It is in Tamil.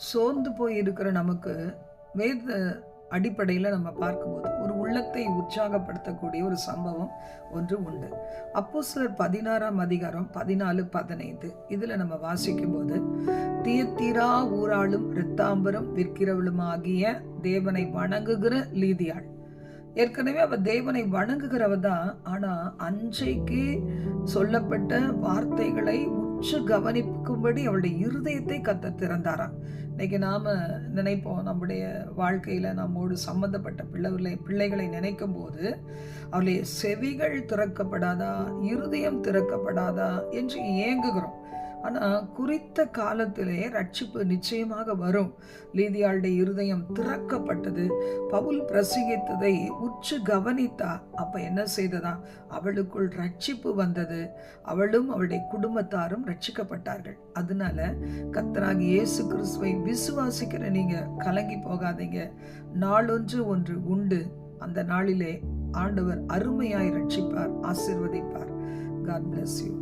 சோர்ந்து போய் இருக்கிற நமக்கு வேத அடிப்படையில் நம்ம பார்க்கும்போது ஒரு உள்ளத்தை உற்சாகப்படுத்தக்கூடிய ஒரு சம்பவம் ஒன்று உண்டு. அப்போஸ்தலர் 16ஆம் அதிகாரம் 14-15 இதில் நம்ம வாசிக்கும் போது, தியத்தீரா ஊராளும் இரத்தாம்பரம் விற்கிறவளுமாகிய தேவனை வணங்குகிற லீதியாள். ஏற்கனவே அவ தேவனை வணங்குகிறவ தான். ஆனா அன்றைக்கு சொல்லப்பட்ட வார்த்தைகளை உற்று கவனிக்கும்படி அவளுடைய இருதயத்தை கர்த்தர் திறந்தாராம். இன்னைக்கு நாம நினைப்போம், நம்முடைய வாழ்க்கையில நம்மோடு சம்பந்தப்பட்ட பிள்ளைகளை நினைக்கும் போது அவளுடைய செவிகள் திறக்கப்படாதா, இருதயம் திறக்கப்படாதா என்று ஏங்குகிறோம். ஆனால் குறித்த காலத்திலே ரட்சிப்பு நிச்சயமாக வரும். லீதியாளுடைய இருதயம் திறக்கப்பட்டது. பவுல் பிரசங்கித்ததை உற்று கவனித்தா. அப்ப என்ன செய்ததா? அவளுக்குள் ரட்சிப்பு வந்தது. அவளும் அவளுடைய குடும்பத்தாரும் ரட்சிக்கப்பட்டார்கள். அதனால கர்த்தராகிய இயேசு கிறிஸ்துவை விசுவாசிக்கிற நீங்க கலங்கி போகாதீங்க. நாளொன்று ஒன்று உண்டு. அந்த நாளிலே ஆண்டவர் அருமையாய் ரட்சிப்பார், ஆசீர்வதிப்பார். God bless you.